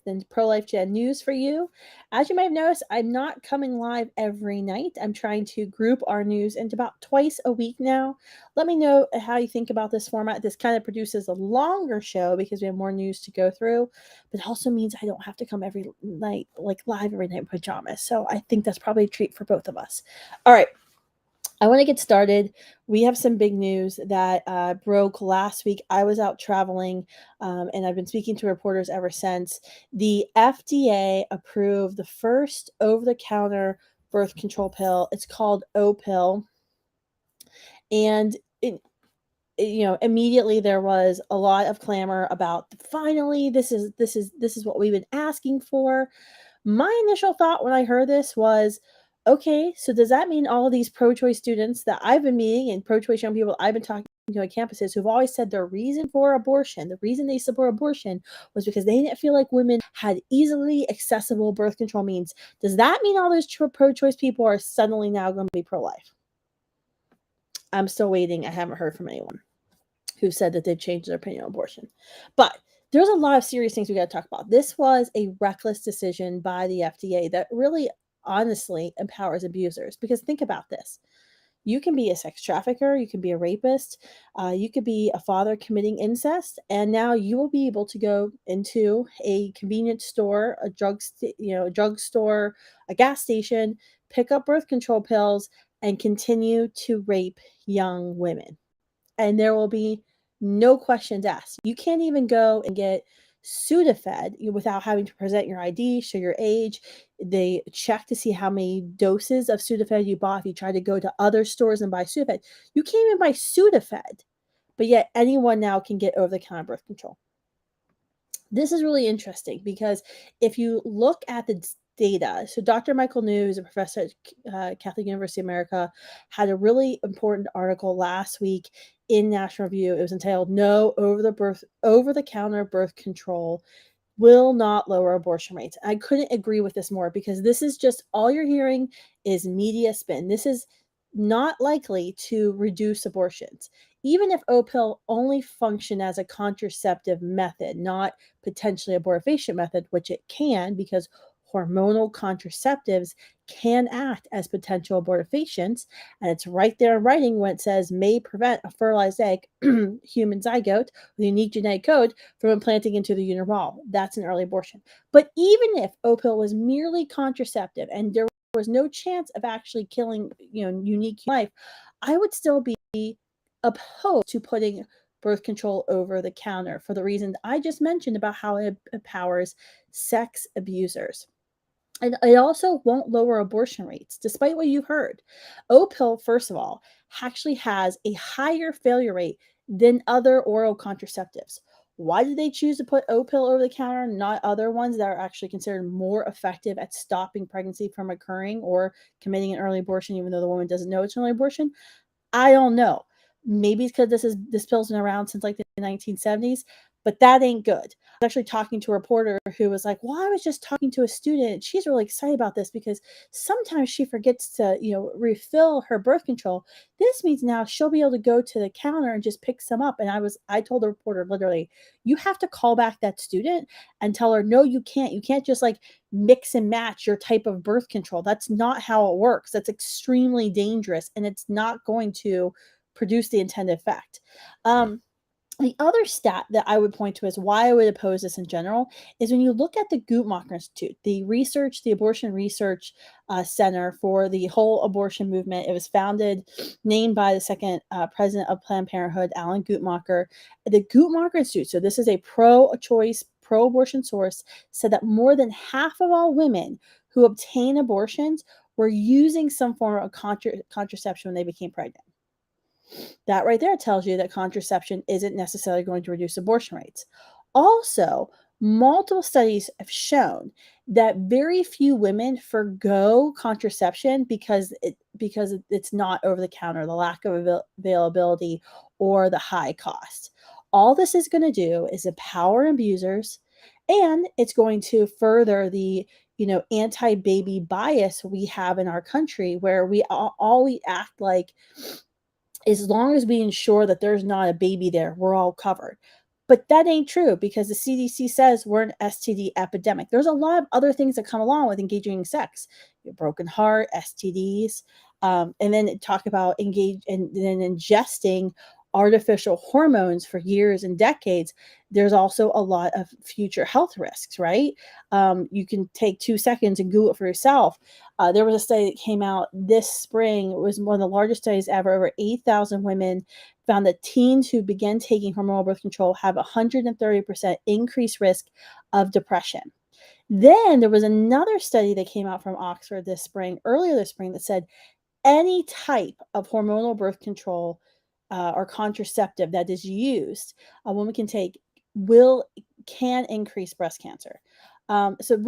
and pro-life gen news for you. As you might have noticed, I'm not coming live every night. I'm trying to group our news into about twice a week now. Let me know how you think about this format. This kind of produces a longer show because we have more news to go through, but it also means I don't have to come every night, like live every night in pajamas. So I think that's probably a treat for both of us. All right. I want to get started. We have some big news that broke last week. I was out traveling, and I've been speaking to reporters ever since. The FDA approved the first over-the-counter birth control pill. It's called O-pill, and immediately there was a lot of clamor about finally this is what we've been asking for. My initial thought when I heard this was, okay, so does that mean all of these pro-choice students that I've been meeting and pro-choice young people I've been talking to at campuses who've always said their reason for abortion, the reason they support abortion was because they didn't feel like women had easily accessible birth control means. Does that mean all those pro-choice people are suddenly now going to be pro-life? I'm still waiting. I haven't heard from anyone who said that they've changed their opinion on abortion. But there's a lot of serious things we got to talk about. This was a reckless decision by the FDA that really honestly empowers abusers. Because think about this. You can be a sex trafficker, you can be a rapist, you could be a father committing incest, and now you will be able to go into a convenience store, a drugstore, a gas station, pick up birth control pills, and continue to rape young women. And there will be no questions asked. You can't even go and get Sudafed without having to present your ID, show your age. They check to see how many doses of Sudafed you bought. If you try to go to other stores and buy Sudafed, you can't even buy Sudafed. But yet anyone now can get over-the-counter birth control. This is really interesting because if you look at the data, so Dr. Michael New, who's a professor at Catholic University of America, had a really important article last week in National Review. It was entitled "No Over-the-Counter Birth Control Will Not Lower Abortion Rates." I couldn't agree with this more because this is just all you're hearing is media spin. This is not likely to reduce abortions. Even if O-pill only functioned as a contraceptive method, not potentially abortifacient method, which it can because hormonal contraceptives can act as potential abortifacients, and it's right there in writing when it says may prevent a fertilized egg, human zygote with a unique genetic code from implanting into the uterine wall. That's an early abortion. But even if O-pill was merely contraceptive and there was no chance of actually killing, unique life, I would still be opposed to putting birth control over the counter for the reason I just mentioned about how it empowers sex abusers. And it also won't lower abortion rates, despite what you've heard. O-pill, first of all, actually has a higher failure rate than other oral contraceptives. Why did they choose to put O-pill over the counter, not other ones that are actually considered more effective at stopping pregnancy from occurring or committing an early abortion, even though the woman doesn't know it's an early abortion? I don't know. Maybe it's because this pill's been around since like the 1970s, but that ain't good. I was actually talking to a reporter who was like, "Well, I was just talking to a student. She's really excited about this because sometimes she forgets to, refill her birth control. This means now she'll be able to go to the counter and just pick some up." And I told the reporter literally, "You have to call back that student and tell her, no, you can't. You can't just like mix and match your type of birth control. That's not how it works. That's extremely dangerous, and it's not going to produce the intended effect." The other stat that I would point to as why I would oppose this in general is when you look at the Guttmacher Institute, the abortion research center for the whole abortion movement. It was named by the second president of Planned Parenthood, Alan Guttmacher. The Guttmacher Institute, so this is a pro-choice, pro-abortion source, said that more than half of all women who obtain abortions were using some form of contraception when they became pregnant. That right there tells you that contraception isn't necessarily going to reduce abortion rates. Also, multiple studies have shown that very few women forgo contraception because it's not over the counter, the lack of availability, or the high cost. All this is going to do is empower abusers, and it's going to further the anti-baby bias we have in our country, where we act like as long as we ensure that there's not a baby there, we're all covered. But that ain't true because the CDC says we're an STD epidemic. There's a lot of other things that come along with engaging in sex, your broken heart, STDs, and then talk about engage and then ingesting artificial hormones for years and decades. There's also a lot of future health risks, right? You can take 2 seconds and Google it for yourself. There was a study that came out this spring. It was one of the largest studies ever. Over 8,000 women found that teens who begin taking hormonal birth control have 130% increased risk of depression. Then there was another study that came out from Oxford earlier this spring, that said any type of hormonal birth control or contraceptive that is used, a woman can take, will can increase breast cancer. So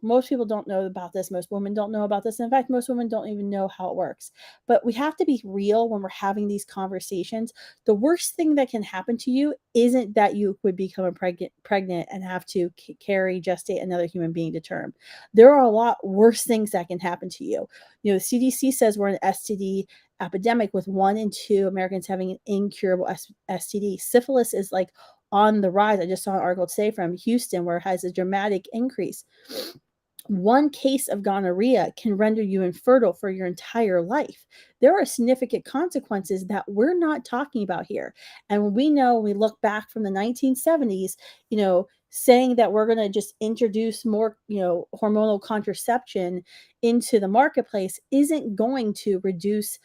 most people don't know about this. Most women don't know about this. In fact, most women don't even know how it works. But we have to be real when we're having these conversations. The worst thing that can happen to you isn't that you would become pregnant and have to carry, gestate another human being to term. There are a lot worse things that can happen to you. The CDC says we're an STD epidemic with 1 in 2 Americans having an incurable STD. Syphilis is like on the rise. I just saw an article today from Houston where it has a dramatic increase. One case of gonorrhea can render you infertile for your entire life. There are significant consequences that we're not talking about here. And we look back from the 1970s, saying that we're going to just introduce more, hormonal contraception into the marketplace isn't going to reduce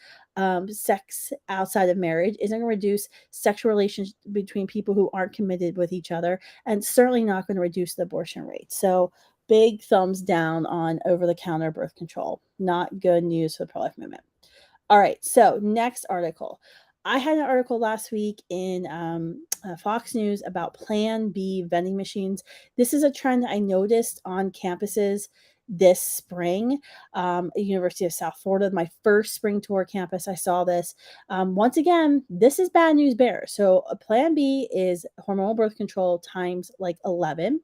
sex outside of marriage, isn't going to reduce sexual relations between people who aren't committed with each other, and certainly not going to reduce the abortion rate. So, big thumbs down on over-the-counter birth control. Not good news for the pro-life movement. All right, so next article. I had an article last week in Fox News about Plan B vending machines. This is a trend I noticed on campuses this spring. University of South Florida, my first spring tour campus, I saw this. Once again, this is bad news bears. So a Plan B is hormonal birth control times like 11.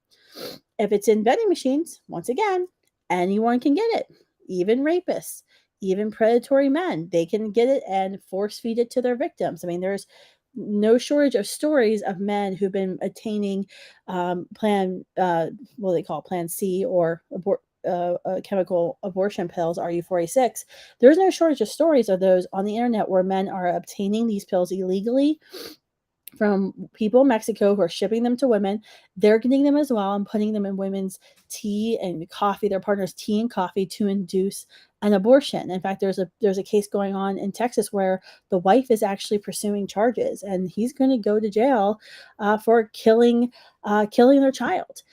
If it's in vending machines, once again, anyone can get it, even rapists, even predatory men. They can get it and force feed it to their victims. I mean, there's no shortage of stories of men who've been attaining what they call Plan C or chemical abortion pills, RU486. There's no shortage of stories of those on the internet where men are obtaining these pills illegally from people in Mexico who are shipping them to women. They're getting them as well and putting them in women's tea and coffee, their partner's tea and coffee, to induce an abortion. In fact, there's a case going on in Texas where the wife is actually pursuing charges, and he's going to go to jail for killing their child.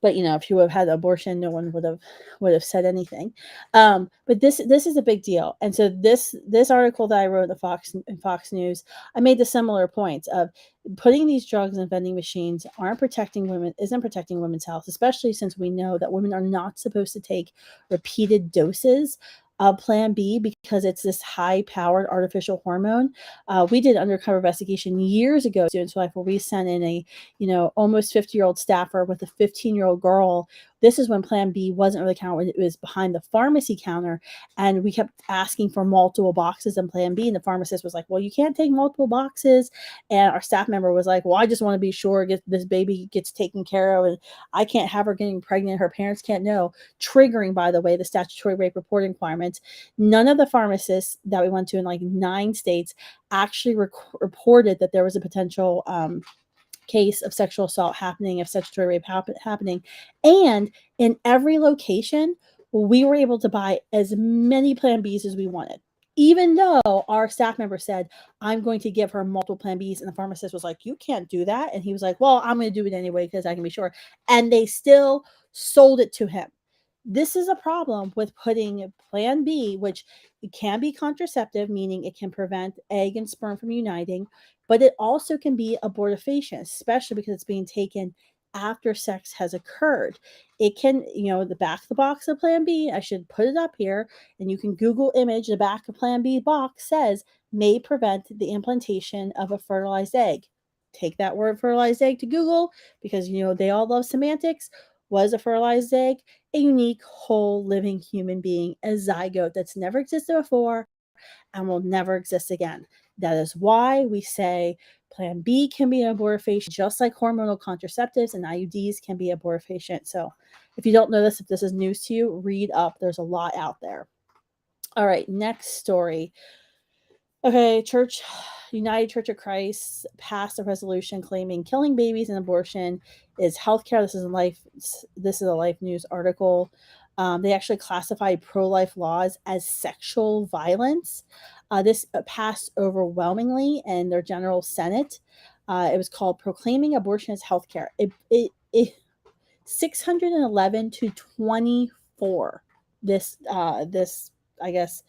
But if you would have had an abortion, no one would have said anything. But this is a big deal. And so this article that I wrote in Fox News, I made the similar points of putting these drugs in vending machines isn't protecting women's health, especially since we know that women are not supposed to take repeated doses of Plan B because it's this high-powered artificial hormone. We did an undercover investigation years ago, Students Life, where we sent in a almost 50-year-old staffer with a 15-year-old girl. This is when Plan B wasn't really counter, it was behind the pharmacy counter, and we kept asking for multiple boxes in Plan B, and the pharmacist was like, well, you can't take multiple boxes, and our staff member was like, well, I just want to be sure this baby gets taken care of, and I can't have her getting pregnant, her parents can't know, triggering, by the way, the statutory rape reporting requirements. None of the pharmacists that we went to in like 9 states actually reported that there was a potential case of sexual assault happening, of statutory rape happening. And in every location, we were able to buy as many Plan Bs as we wanted. Even though our staff member said, I'm going to give her multiple Plan Bs, and the pharmacist was like, you can't do that. And he was like, well, I'm going to do it anyway because I can be sure. And they still sold it to him. This is a problem with putting Plan B, which it can be contraceptive, meaning it can prevent egg and sperm from uniting, but it also can be abortifacient, especially because it's being taken after sex has occurred. It can, the back of the box of Plan B, I should put it up here, and you can Google image the back of Plan B box, says may prevent the implantation of a fertilized egg. Take that word fertilized egg to Google because, they all love semantics. Was a fertilized egg a unique, whole, living human being, a zygote that's never existed before and will never exist again? That is why we say Plan B can be abortifacient, just like hormonal contraceptives, and IUDs can be abortifacient. So if you don't know this, if this is news to you, read up. There's a lot out there. All right, next story. Okay, United Church of Christ passed a resolution claiming killing babies and abortion is healthcare. This is a Life News article. They actually classified pro-life laws as sexual violence. This passed overwhelmingly in their General Senate. It was called "Proclaiming Abortion as Healthcare." It 611 to 24. This I guess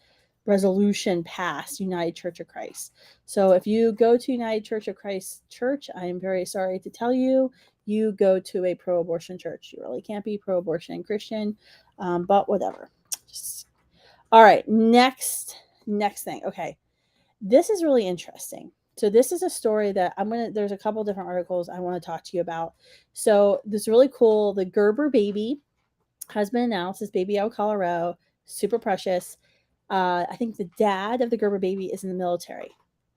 resolution passed United Church of Christ. So if you go to United Church of Christ church, I am very sorry to tell you, you go to a pro-abortion church. You really can't be pro-abortion and Christian, but whatever. All right, next thing. Okay, this is really interesting. So this is a story that there's a couple different articles I want to talk to you about. So this is really cool. The Gerber baby has been announced. This baby out of Colorado, super precious. I think the dad of the Gerber baby is in the military.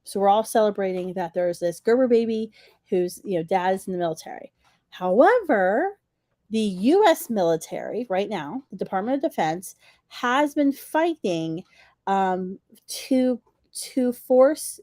So we're all celebrating that there's this Gerber baby whose dad is in the military. However, the U.S. military right now, the Department of Defense, has been fighting to force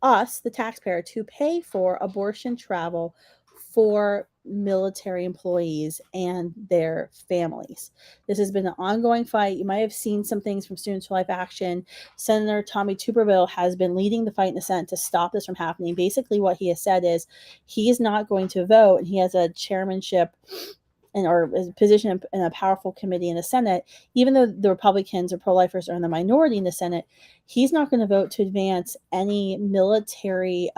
us, the taxpayer, to pay for abortion travel for military employees and their families. This has been an ongoing fight. You might have seen some things from Students for Life Action. Senator Tommy Tuberville has been leading the fight in the Senate to stop this from happening. Basically, what he has said is he is not going to vote, and he has a chairmanship or a position in a powerful committee in the Senate, even though the Republicans or pro-lifers are in the minority in the Senate, he's not going to vote to advance any military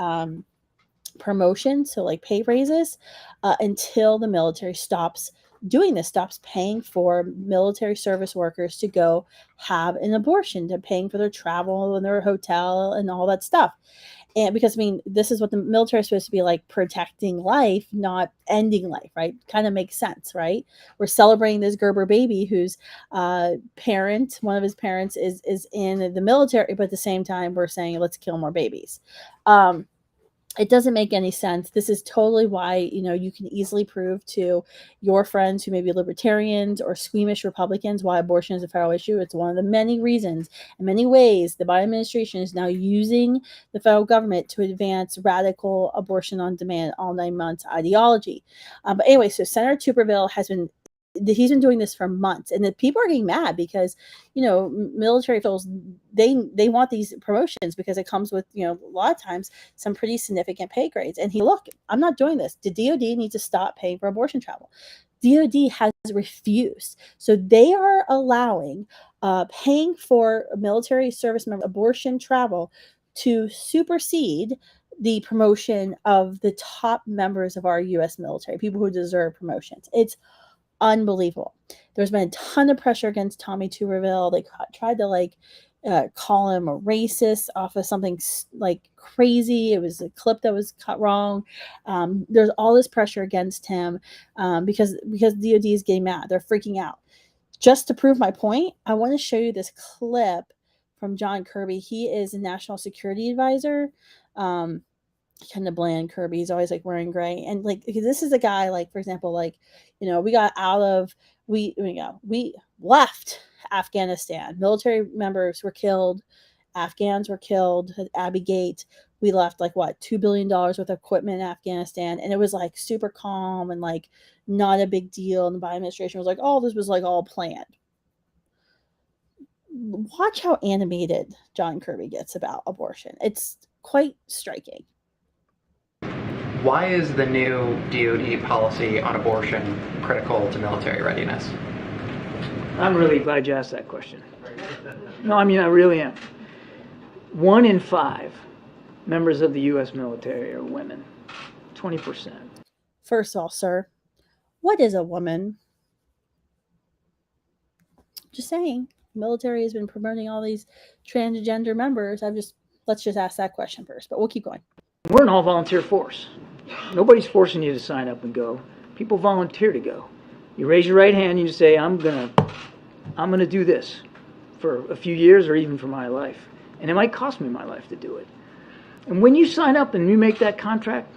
promotion, so like pay raises, until the military stops doing this, stops paying for military service workers to go have an abortion, to paying for their travel and their hotel and all that stuff. And because this is what the military is supposed to be, like, protecting life, not ending life, right? Kind of makes sense, right? We're celebrating this Gerber baby whose one of his parents is in the military, but at the same time we're saying let's kill more babies. It doesn't make any sense. This is totally why, you can easily prove to your friends who may be libertarians or squeamish Republicans why abortion is a federal issue. It's one of the many reasons and many ways the Biden administration is now using the federal government to advance radical abortion on demand, all 9 months ideology. But anyway, so Senator Tuberville he's been doing this for months, and the people are getting mad because military officials, they want these promotions because it comes with a lot of times some pretty significant pay grades. And look, I'm not doing this. The DoD needs to stop paying for abortion travel. DoD has refused, so they are allowing paying for military service member abortion travel to supersede the promotion of the top members of our U.S. military, people who deserve promotions. It's unbelievable. There's been a ton of pressure against Tommy Tuberville. They tried to call him a racist off of something like crazy. It was a clip that was cut wrong. There's all this pressure against him because DoD is getting mad. They're freaking out. Just to prove my point, I want to show you this clip from John Kirby. He is a national security advisor. Kind of bland Kirby. He's always wearing gray, and because this is a guy, for example, we left Afghanistan. Military members were killed. Afghans were killed at Abbey Gate. We left $2 billion worth of equipment in Afghanistan, and it was super calm and not a big deal. And the Biden administration was like, "Oh, this was all planned." Watch how animated John Kirby gets about abortion. It's quite striking. Why is the new DoD policy on abortion critical to military readiness? I'm really glad you asked that question. No, I really am. 1 in 5 members of the U.S. military are women. 20%. First of all, sir, what is a woman? Just saying. Military has been promoting all these transgender members. Let's just ask that question first, but we'll keep going. We're an all-volunteer force. Nobody's forcing you to sign up and go. People volunteer to go. You raise your right hand and you say, I'm gonna do this for a few years or even for my life. And it might cost me my life to do it. And when you sign up and you make that contract,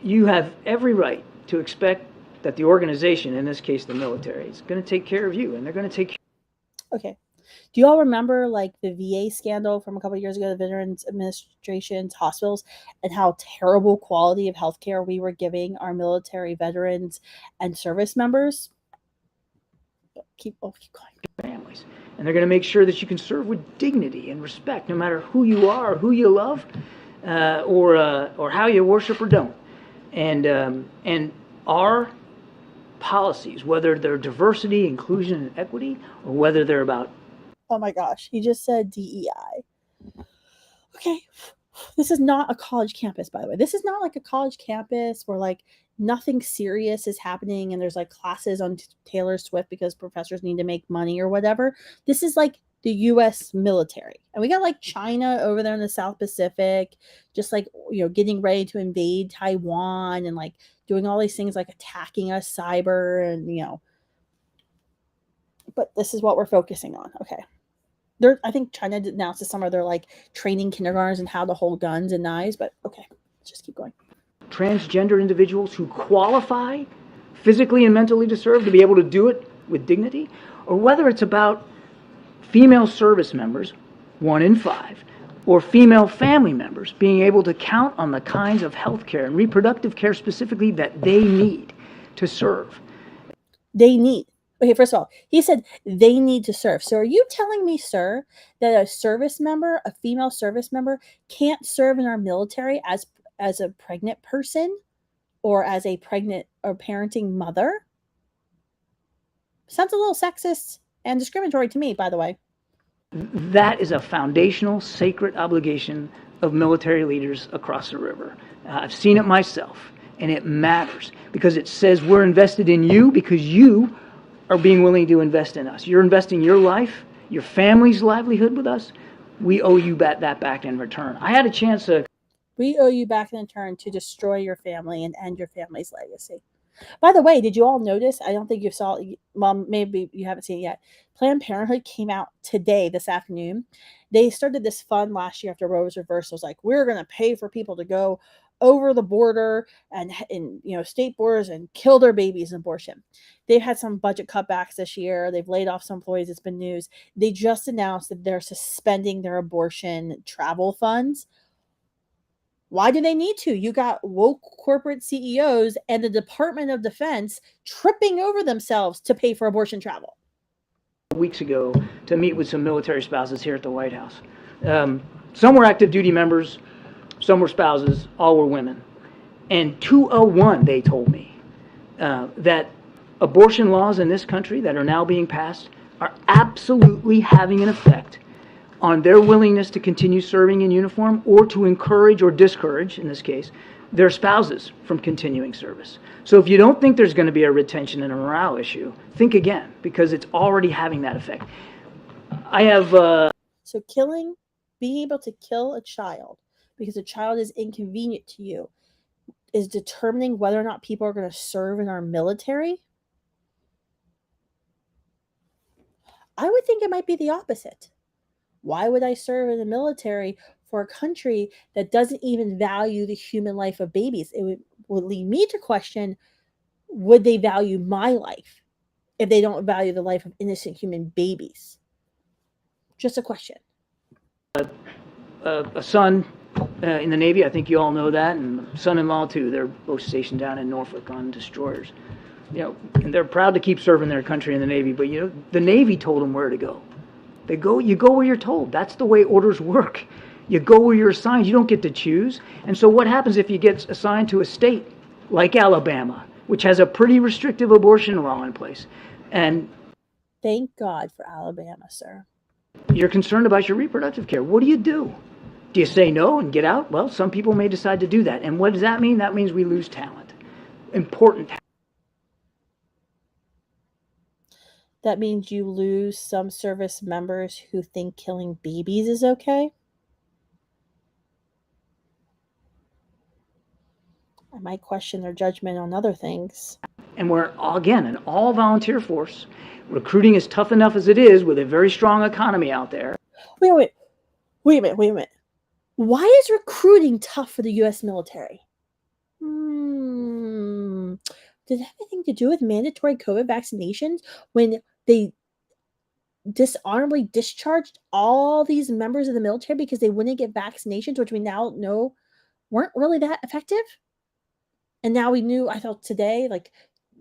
you have every right to expect that the organization, in this case the military, is going to take care of you, and they're going to take care. Okay. Do you all remember like the VA scandal from a couple of years ago, the Veterans Administration's hospitals, and how terrible quality of healthcare we were giving our military veterans and service members? Keep going. Families. And they're going to make sure that you can serve with dignity and respect, no matter who you are, or who you love, or how you worship or don't. And our policies, whether they're diversity, inclusion, and equity, or whether they're about... Oh my gosh, he just said DEI. Okay, this is not a college campus, by the way. This is not like a college campus where like nothing serious is happening and there's like classes on Taylor Swift because professors need to make money or whatever. This is like the US military. And we got like China over there in the South Pacific, just like, you know, getting ready to invade Taiwan and like doing all these things like attacking us cyber and, you know. But this is what we're focusing on. Okay. I think China announced this summer they're like training kindergartners in how to hold guns and knives, but okay, let's just keep going. Transgender individuals who qualify physically and mentally to serve, to be able to do it with dignity, or whether it's about female service members, 1 in 5, or female family members being able to count on the kinds of health care and reproductive care specifically that they need to serve. They need. Okay, first of all, he said they need to serve. So are you telling me, sir, that a service member, a female service member, can't serve in our military as a pregnant person or as a pregnant or parenting mother? Sounds a little sexist and discriminatory to me, by the way. That is a foundational, sacred obligation of military leaders across the river. I've seen it myself, and it matters because it says we're invested in you because you are being willing to invest in us. You're investing your life, your family's livelihood with us. We owe you that back in return. I had a chance to... We owe you back in return to destroy your family and end your family's legacy. By the way, did you all notice? I don't think you saw, Mom, maybe you haven't seen it yet. Planned Parenthood came out today, this afternoon. They started this fund last year after Roe was reversed. It was like, we're going to pay for people to go over the border and you know, state borders and kill their babies in abortion. They've had some budget cutbacks this year. They've laid off some employees. It's been news. They just announced that they're suspending their abortion travel funds. Why do they need to? You got woke corporate CEOs and the Department of Defense tripping over themselves to pay for abortion travel. Weeks ago to meet with some military spouses here at the White House. Some were active duty members, some were spouses, all were women. And 201, they told me, that abortion laws in this country that are now being passed are absolutely having an effect on their willingness to continue serving in uniform or to encourage or discourage, in this case, their spouses from continuing service. So if you don't think there's going to be a retention and a morale issue, think again, because it's already having that effect. I have... So being able to kill a child because a child is inconvenient to you is determining whether or not people are going to serve in our military? I would think it might be the opposite. Why would I serve in the military for a country that doesn't even value the human life of babies? It would lead me to question, would they value my life if they don't value the life of innocent human babies? Just a question. A son in the Navy, I think you all know that, and son-in-law too. They're both stationed down in Norfolk on destroyers. You know, and they're proud to keep serving their country in the Navy, but you know, the Navy told them where to go. You go where you're told. That's the way orders work. You go where you're assigned. You don't get to choose. And so what happens if you get assigned to a state like Alabama, which has a pretty restrictive abortion law in place? And thank God for Alabama, sir. You're concerned about your reproductive care. What do? Do you say no and get out? Well, some people may decide to do that. And what does that mean? That means we lose talent. Important talent. That means you lose some service members who think killing babies is okay? I might question their judgment on other things. And we're, again, an all-volunteer force. Recruiting is tough enough as it is with a very strong economy out there. Wait a minute. Why is recruiting tough for the U.S. military? Did it have anything to do with mandatory COVID vaccinations when they dishonorably discharged all these members of the military because they wouldn't get vaccinations, which we now know weren't really that effective? And now we knew, I thought today, like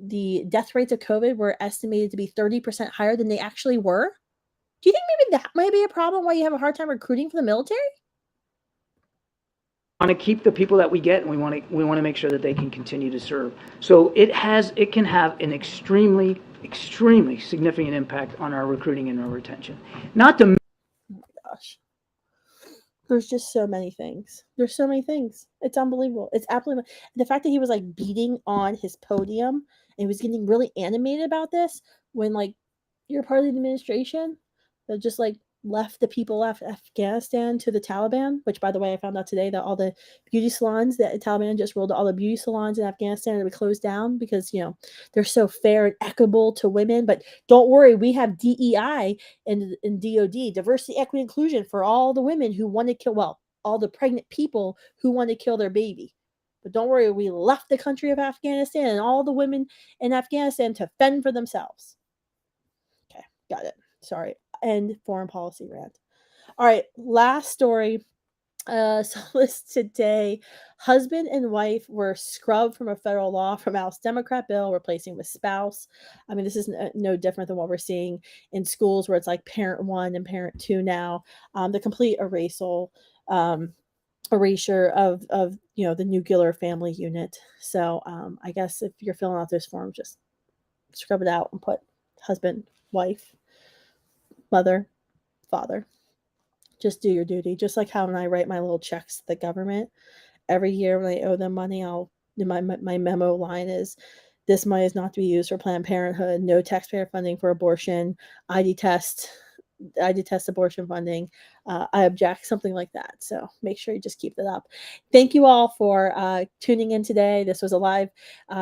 the death rates of COVID were estimated to be 30% higher than they actually were. Do you think maybe that might be a problem why you have a hard time recruiting for the military? Want to keep the people that we get, and we want to make sure that they can continue to serve. So it can have an extremely significant impact on our recruiting and our retention. Not to Oh my gosh. There's just so many things. There's so many things. It's unbelievable. It's absolutely the fact that he was like beating on his podium and he was getting really animated about this when like you're part of the administration that just like left the people of Afghanistan to the Taliban, which by the way, I found out today that all the beauty salons that the Taliban just rolled all the beauty salons in Afghanistan to be closed down because, they're so fair and equitable to women. But don't worry, we have DEI in DOD, diversity, equity, inclusion for all the women who want to kill, well, all the pregnant people who want to kill their baby. But don't worry, we left the country of Afghanistan and all the women in Afghanistan to fend for themselves. Okay, got it. Sorry. End foreign policy rant. All right, last story. So this today, husband and wife were scrubbed from a federal law from House Democrat bill, replacing with spouse. I mean, this is no different than what we're seeing in schools where it's like parent one and parent two now. The complete erasure of the nuclear family unit. So I guess if you're filling out those forms, just scrub it out and put husband, wife, mother, father. Just do your duty. Just like how when I write my little checks to the government every year when I owe them money, my memo line is, this money is not to be used for Planned Parenthood, no taxpayer funding for abortion, I detest abortion funding, I object, something like that. So make sure you just keep that up. Thank you all for tuning in today. This was a live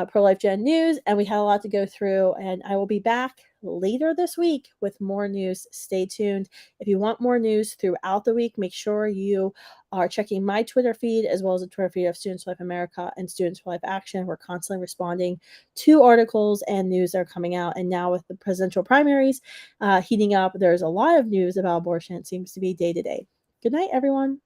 Pro-Life Gen News, and we had a lot to go through, and I will be back later this week with more news. Stay tuned. If you want more news throughout the week, make sure you are checking my Twitter feed as well as the Twitter feed of Students for Life America and Students for Life Action. We're constantly responding to articles and news that are coming out. And now with the presidential primaries heating up, there's a lot of news about abortion. It seems to be day to day. Good night, everyone.